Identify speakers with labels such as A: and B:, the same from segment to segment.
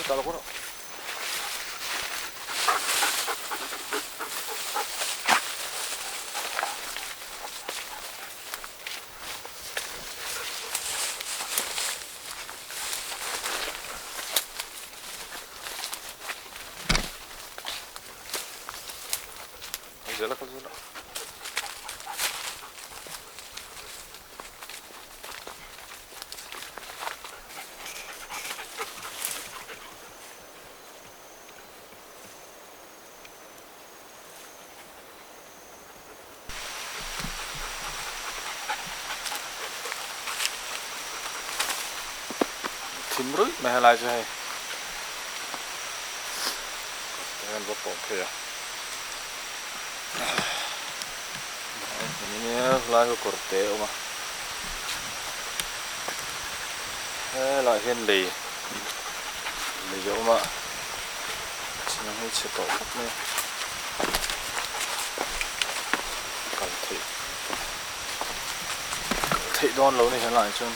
A: tao có giờ là con gì thím rưỡi mà lại cho hay em có bỏng kìa ini lại có cột tệ mà lại hiện lì dấu mà chỉ là hơi chỉ tổ cấp này cần thị đòn lâu này hiện lại chân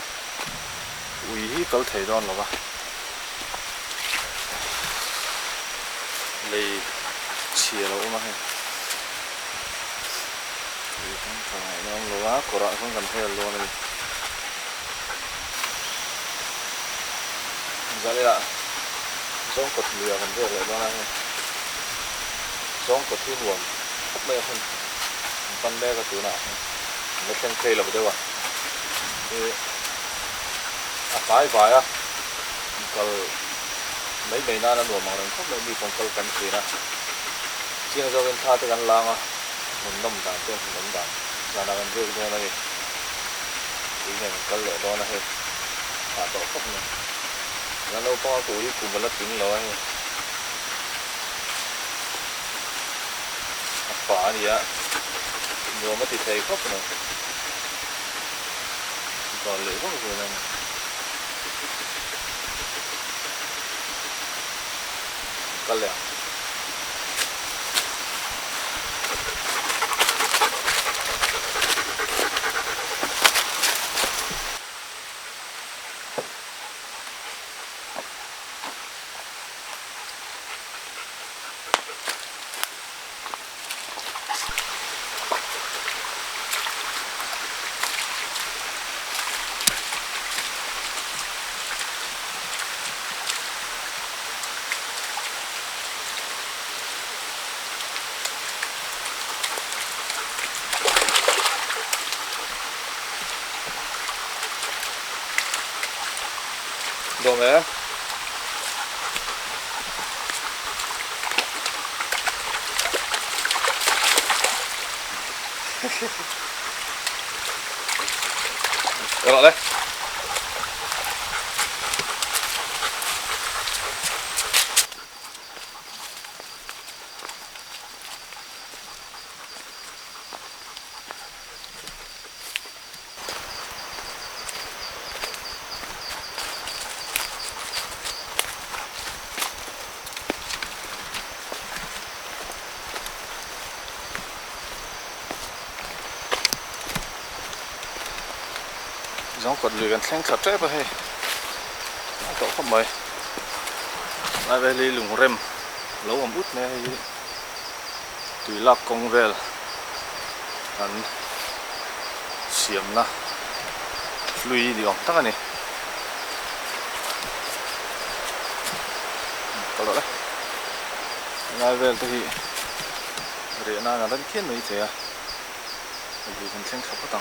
A: ủy cầu thị đòn lâu ba lì chia lâu mà hay không phải nó luah của rọi không cần theo luôn này ra đây là Zawngkawt lừa còn về lại đó này Zawngkawt thiên buồn thấp mê hơn con bé cái thứ nào nó chân cây là đâu à thì phải à còn mấy ngày nay nó đùa mà nó không đi phòng câu cắn gì nè riêng do bên tha tới ăn lang à một năm đàn trên một năm đàn ra là ăn rượu cho này thì này con lợn đó là hết thả tổ khóc này nó đâu có tuổi cùng với lớp kính rồi phá gì á nhiều mất thì thầy khóc này còn lưỡi khóc rồi này con lẹo đồ mẹ rồi đấy Zawngkawt lừa gần sang thật đấy vậy cậu không mày lại về đi lùng rem lâu ẩm út này tùy lạc công về anh xiêm na lui đi ông tắc này cậu đó đấy lại về thì để na là đánh thiên mấy thế à vì gần sang thật quá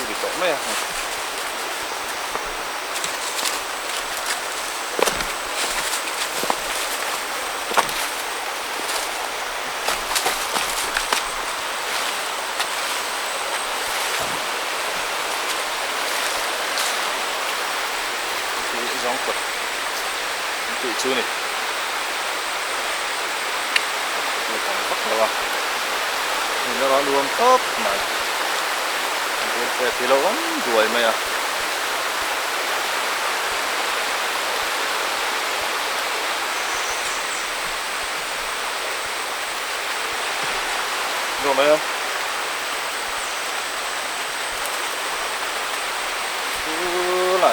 A: thì tốt mấy à Zawngkawt tự chưa này còn bắt đầu nhìn nó luôn khớp này thì lâu lắm đuổi mày à rồi mày không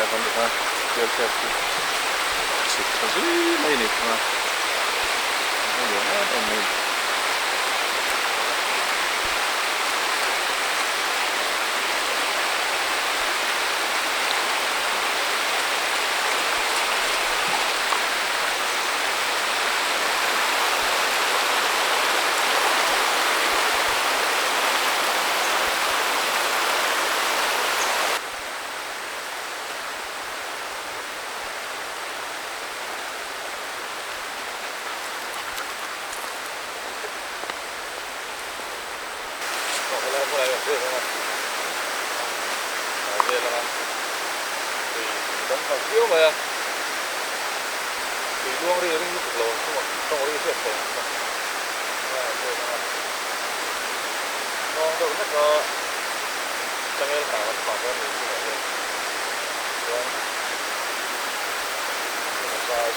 A: คนดูนะเดี๋ยวแค่สุดท้ายไม่หนีนะไม่เหลือแน่นอนเลยเรื่องนะเรื่องแล้วนะthì vẫn còn thiếu mà thì luôn đi những cái lỗ không có đi xếp tiền ngon đâu nhất là trong em nào còn có nhiều như vậy rồi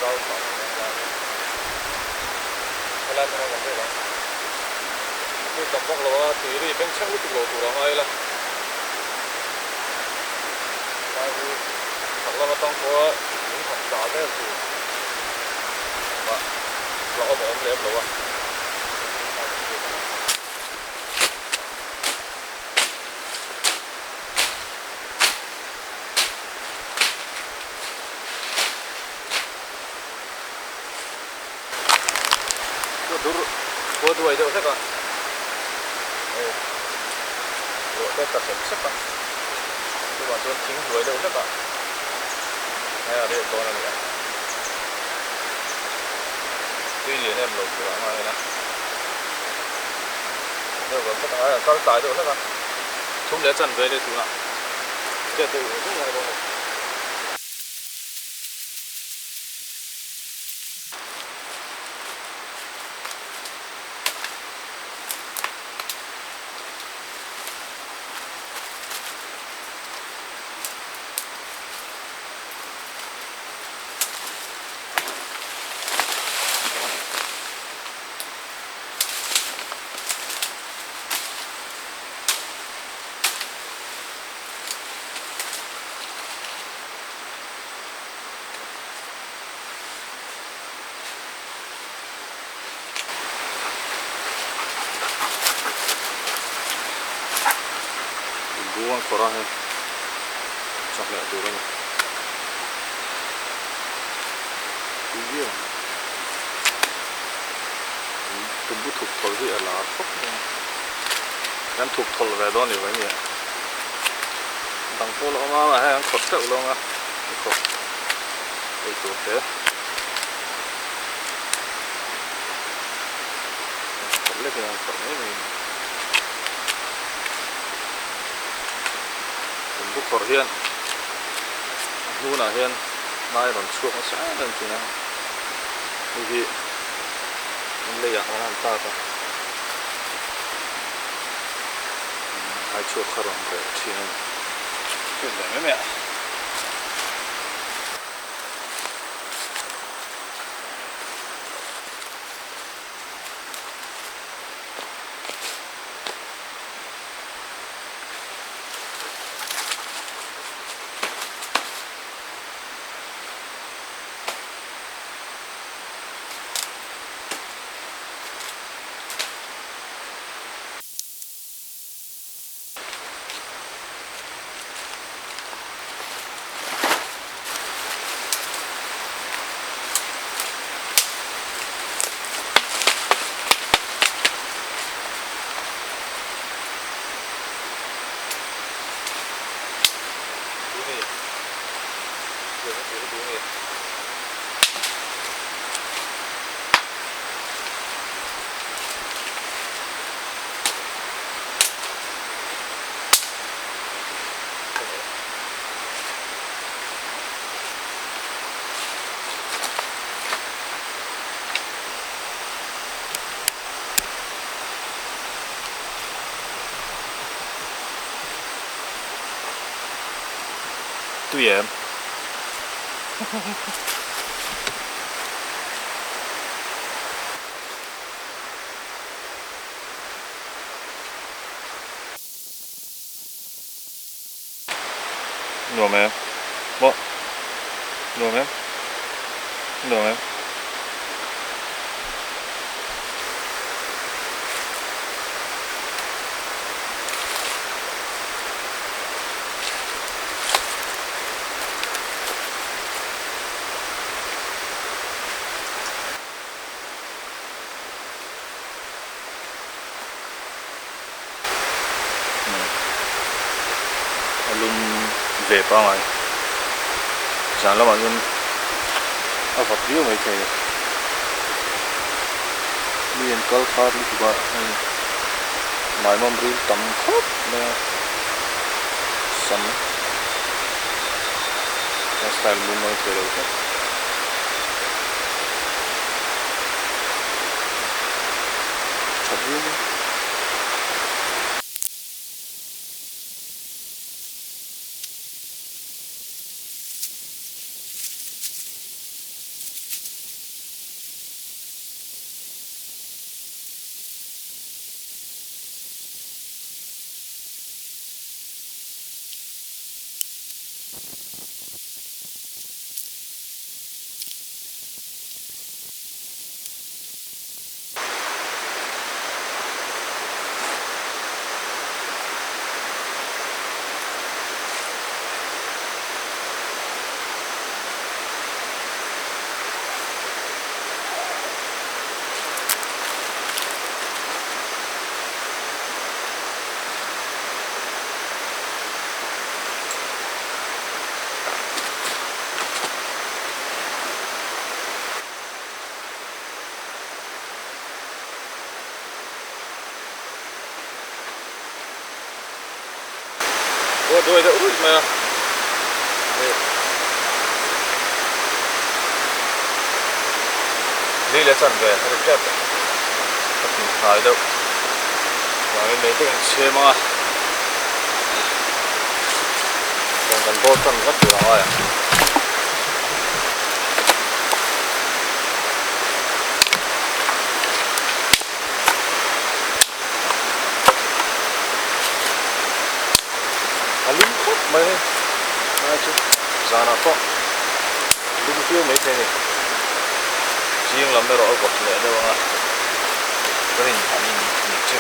A: rau còn cái lan nó còn thế đó cái tầm bóc lỗ thì đi bên trong cái lỗ tủ đó ngay là thật làต้องcó những học trò cái gì mà lỗ bóng đẹp lỗ à buat itu saya kan buat kita set kan itu bantuan tinggi buat itu saya kan ada itu orang ni tuy nhiên em lột của nó này nè đây là cái này cao tài được hết rồi chúng để chân về đây tụi nó cái tụi cũng này rồi buang koran है चॉकलेट दूर है ये तुम भीถูกทอที่อะไรปุ๊บงั้นถูกทออะไรด้านนี้ไว้เนี่ยตั้งโต๊ะลงมาให้งั้นขดเจ้าลงอ่ะขดไอ้ตัวเต๋อขดเล็กอย่างขดนี้มีbuộc khởi hiện, nu là hiện, mai còn chuột nó sẽ lên thì nào, vì mình lấy nó làm ta thôi, hai chuột khởi động cái thì này, chuyện gì mấy mẹ, tuy em rồi mẹ What? No, ma'am. No, ma'am. Alum về pa ngai san lama yun ava viau mai the lian kal khar li ba mai mom ril tam khop na sam style lu mai the ro ta chabu đôi đậu rút mà đi là chọn về hay đẹp thật thái đâu và cái mấy cái xe mà còn cần vô cần rất nhiều rồi lum khop mai mai chu zana po lum viau mai the ni Zing lam me ro ko le do nga rin ani ni chu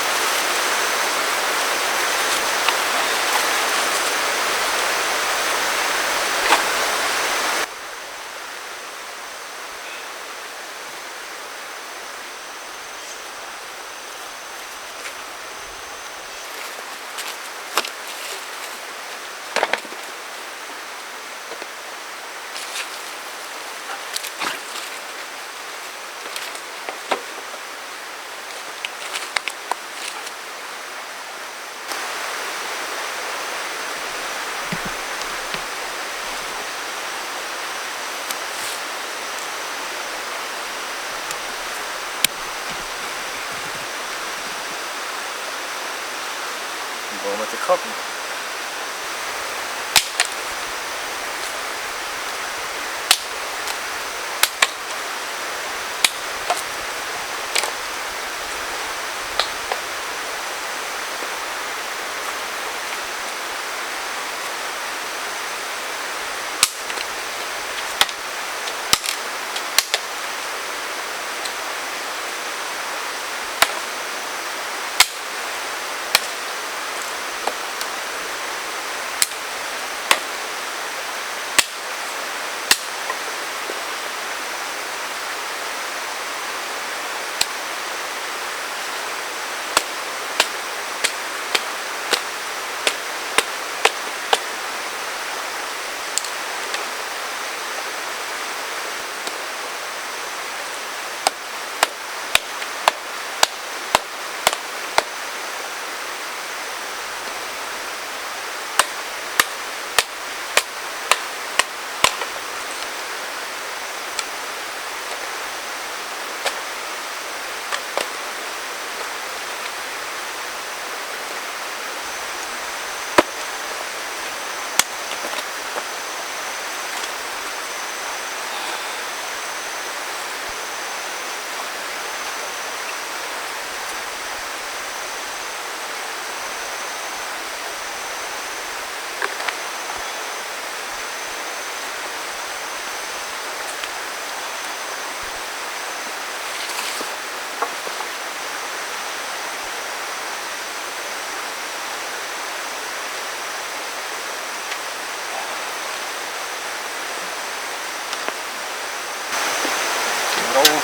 A: mà thì khóc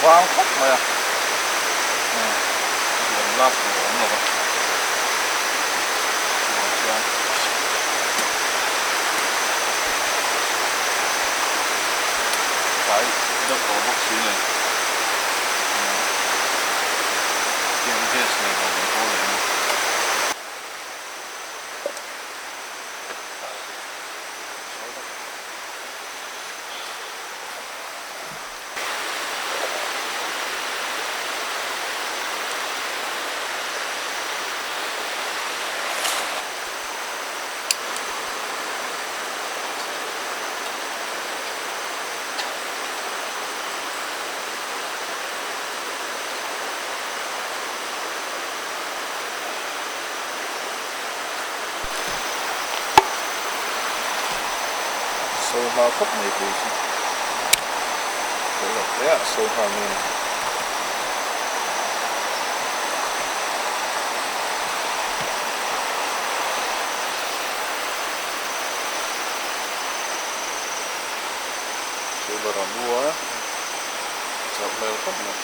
A: vang khóc mà buồn lắm buồn rồi buồn chưa phải đập vào bốc xí này tiền gas này vào cái cô này sâu hoa khắp này thì đấy là thế ạ sâu hoa này sâu bà mua á chọc leo khắp này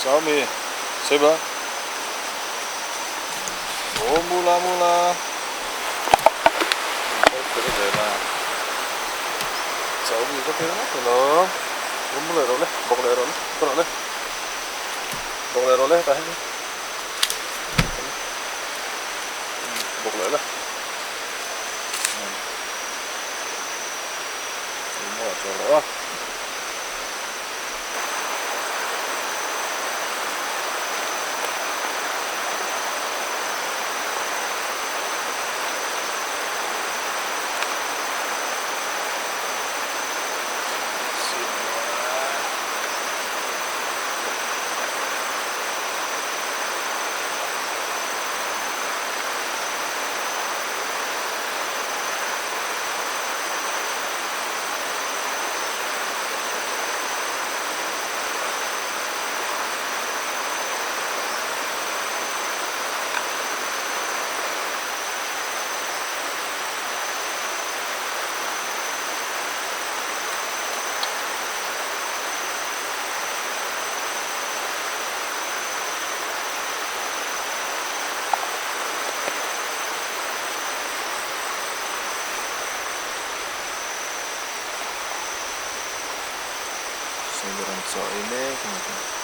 A: cháu mi seba oh mula cái này là cháu mi có cái đó rồi nó mula rồi đấy bọc lại rồi ta bọc lại đấy mua cho nó so ini kemudian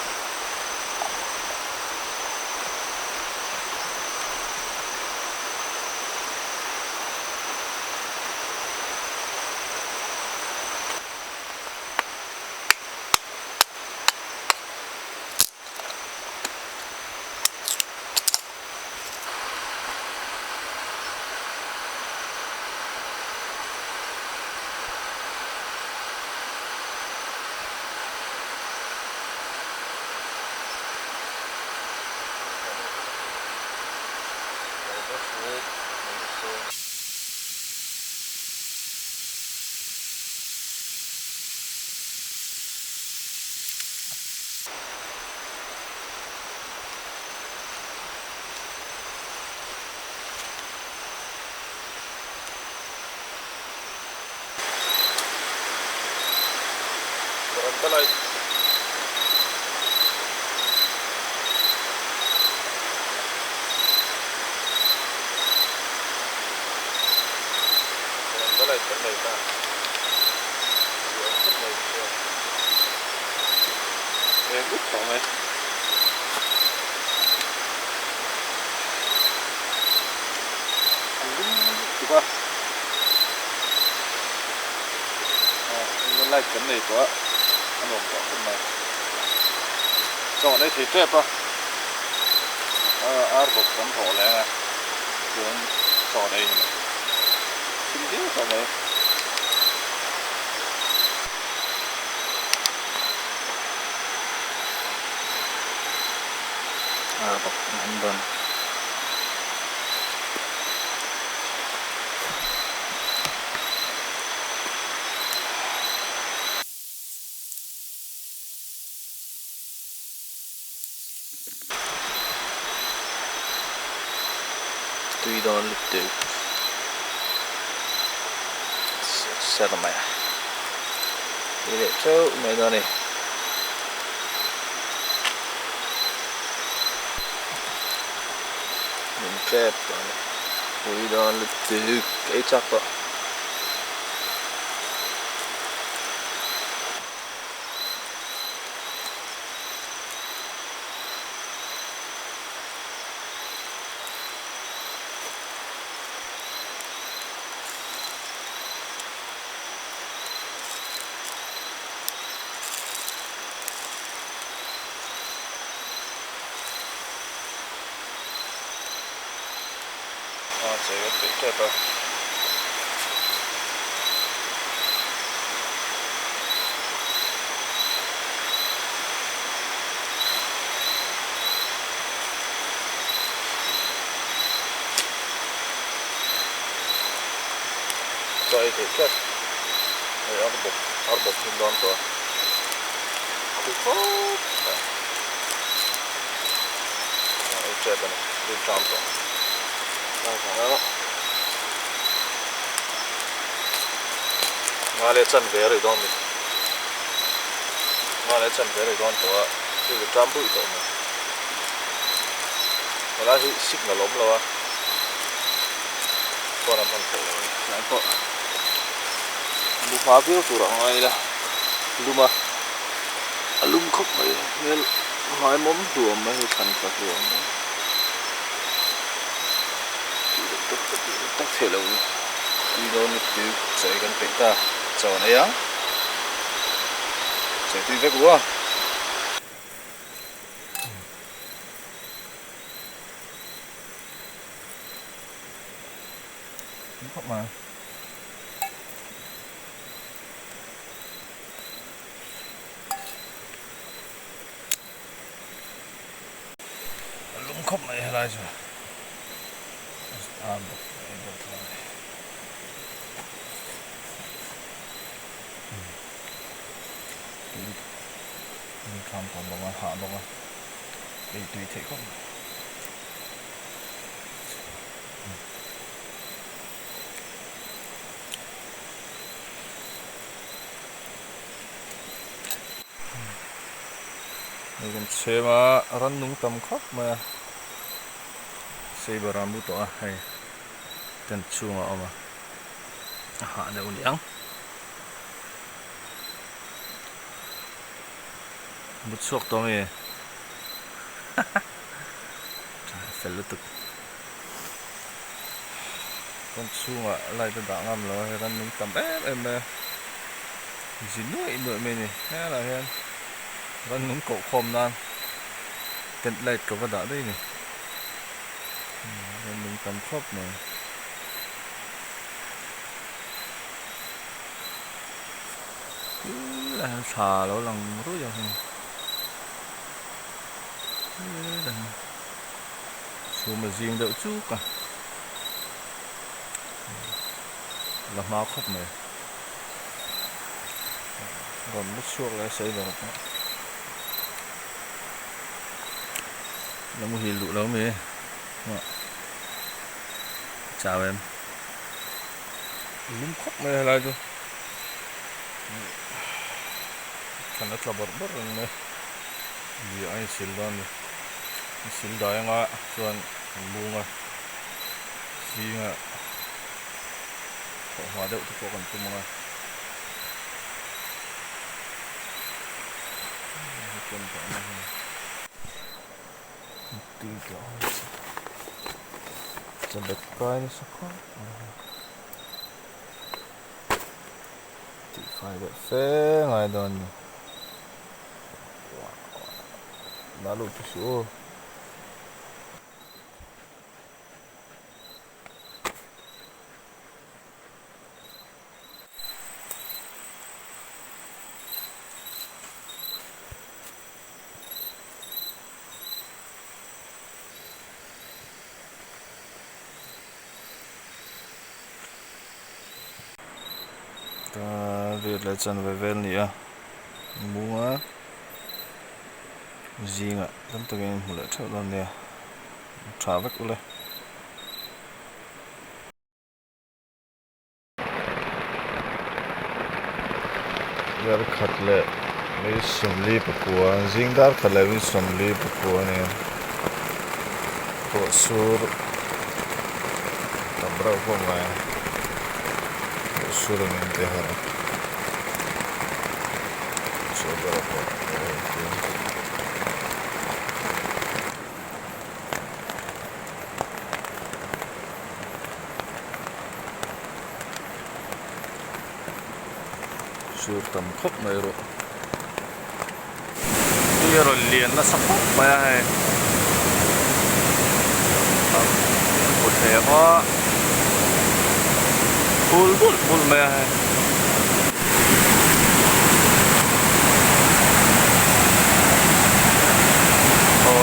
A: Balai cái này ta cái này em út vào này đúng không lại cái này quá anh làm rõ cái này cho đây thì trép á bột cắm thổ lẽ à xuống cho đây này xin tiếc cho mấy bột anh đơn tùy đòn lịch tử sao tầm mày đi để trâu mày đòn này mình kẹp tùy đòn lịch tử cái chắc đó sẽ bị kẹp rồi vậy thì kẹp đây arbok hin don to kuk kẹp này đi chạm to đó ngale chân về rồi don ngale chân về rồi don to cái chạm bụi to mà là cái xích nó lốm rồi con làm phần thể lại có lupa viau tu orang ai lah luma alum khóc vậy nên hỏi mắm đùa mấy thành cả đùa tắc thể lâu đi đâu nít đi chạy gần tỉnh ta chờ này á chạy đi vét quá khóc mà khóc này là gì làm còn bằng hạ bằng để tùy thể không này còn xe mà rắn nung tầm khóc mà xe baramu to hay ten chunga oma ha ne uliang mut sok to me fel lutuk ten chunga lai ta da ngam lo ran nung tam em jinoi no me ni ha la hen ran nung ko khom nan ten lai ko ba da dei ni mình tầm khớp này là xà lỗ lần rối vào xuống mà riêng đậu chút cả là máu khóc này còn mất suốt lại xây vào nó một hình lụ lâu mê chào em lúng khóc này là chứ khăn nó là bọt bọt rồi này vì anh xin đơn này xin đói anh ạ xuân buông rồi Zing ạ hóa đậu thì có còn chung rồi chân cả này tư kiểu chân đất coi nó sắc quá thì phải vậy phê ngoài đồn đã lụt xuống ta việc lại chân về ven nhỉ mua Zing ạ, chúng tôi nghe một lẽ thợ lần nè trả vết của lên dar khat le mi somli pakua Zing dar khat le mi somli pakua ne ko sur tabra ko ngai sur min te ha so dar ko sur tam khop mai ro rồi lian nó sắp khóc mà hay một thể có bul bul bul mà hay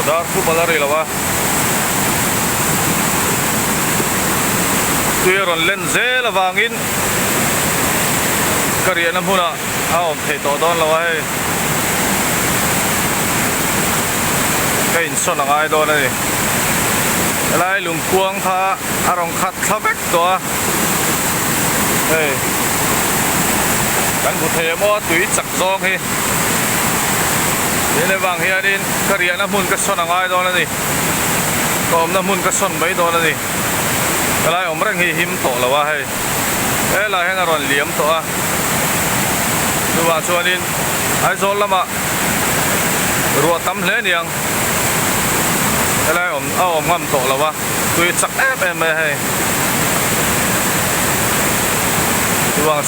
A: đó khu bao giờ là wa tuy rồi lên dễ là avangin cái gì nó muốn à ông thấy to đón là wa cái in son ngai đó này lại lùng quăng tha arong khát khát vét đó đây cái bút thề mua túi chặt giông hi đây là vàng hi đi cái gì nó muốn cái son ngai đó này còn nó muốn cái son mấy đó này lại ông đang hi him to là wa hay đây là cái nó liếm to Ruah đi ai rồi lamah Ruah tắm lên đi ang cái này ông ngâm tổ là wa tôi chắc ép em hay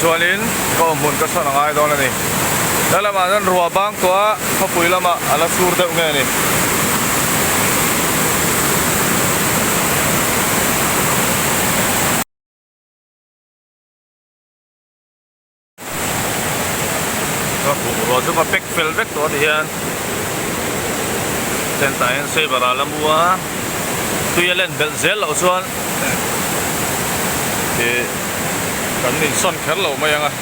A: Ruah đi có muốn cái son ngai đó này đây là mà dân Ruah bang tua có bụi lamah ala sur đâu nghe này Ruah tu pakai velvet tu dia, tentai saya beralam buah, tu yang lain belzel usuan, di kan ni son kerlau macam ah,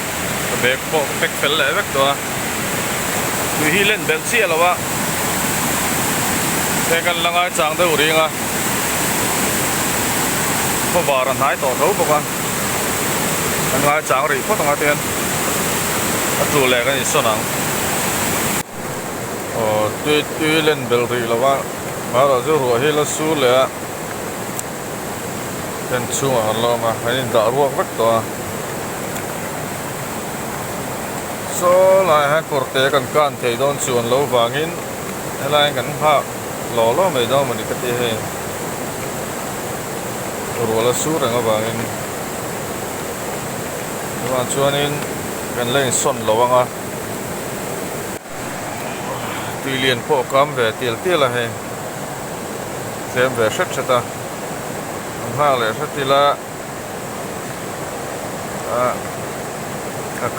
A: pakai velvet tu, tu hilen belzel lah, saya kan langai cang tu uring ah, pewaran hai tu tahu bukan, langai cang ri, kau tengah tian. Chủ lệ cái gì sao nắng? Tuy lên bel rì là wa, mà rồi chứ Ruah hi là su lệ, tên chung à lo mà hay đã Ruah vắt to, so lại hai corte kan kan thấy don chuan lâu avangin, lại kan ha lo mấy đó mà đi cái gì Ruah là su rồi avangin, nhưng mà chuan inกันเล่นส่วนระวังอ่ะตีเลียนพวกกำเวทีละให้เต็มเวชัดชัดอ่ะห้าเลยชัดทีละ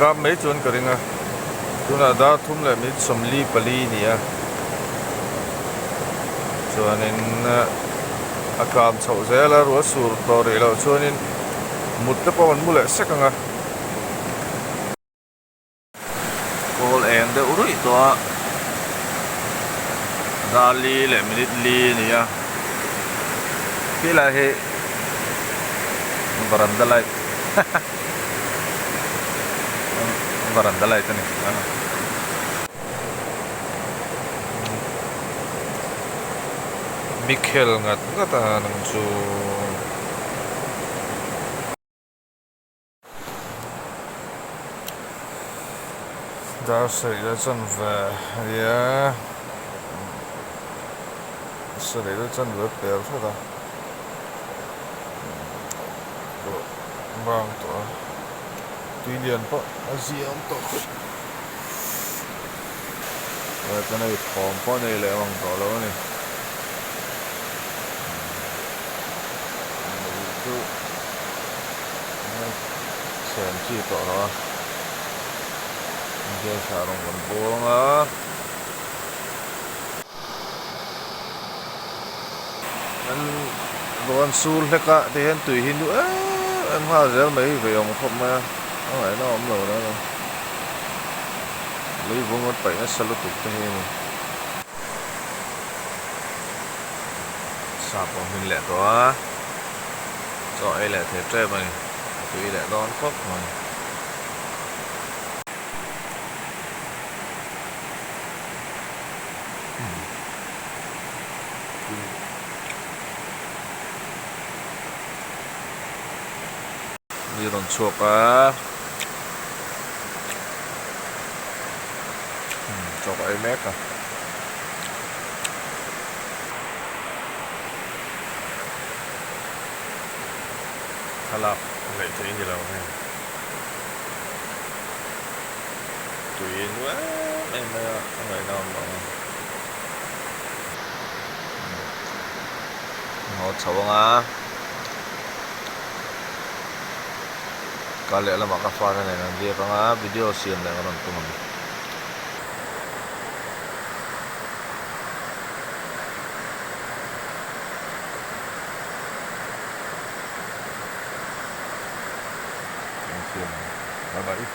A: กำไม่จวนกระดิ่งอ่ะตัวน่ะดาวทุ่มเลยมิสมลีปลีนี่อ่ะส่วนนี้กำเฉาเสียแล้วรัวสูรต่อเรือแล้วส่วนนี้มุดตะปอนมุเลยสักอ่ะde urui to dali le minute li ni ya pila he baranda light baranda light ni Mikhel ngat ngata nang chu đó xảy ra chân về ya xảy ra chân về bèo thôi đó vàng to tuy nhiên có gì ông to rồi cái này phồng có này lại vàng to lớn này xem chi to đó dia sarung kon buang ah an don sul heka te hen tui hin du an ha zel mai ve ong khom ma ai nó om lo đó lấy vung ngot pai na salu tu te hen sa po min le to cho ai le the tre mai tui le don khóc rồi đi đòn chuột á cho cái mét à halap lại thấy như nào này tùy quá em người nào mà nó xấu à kali alam makafara na yun dia pa nga video siya na karon tumagi bye bye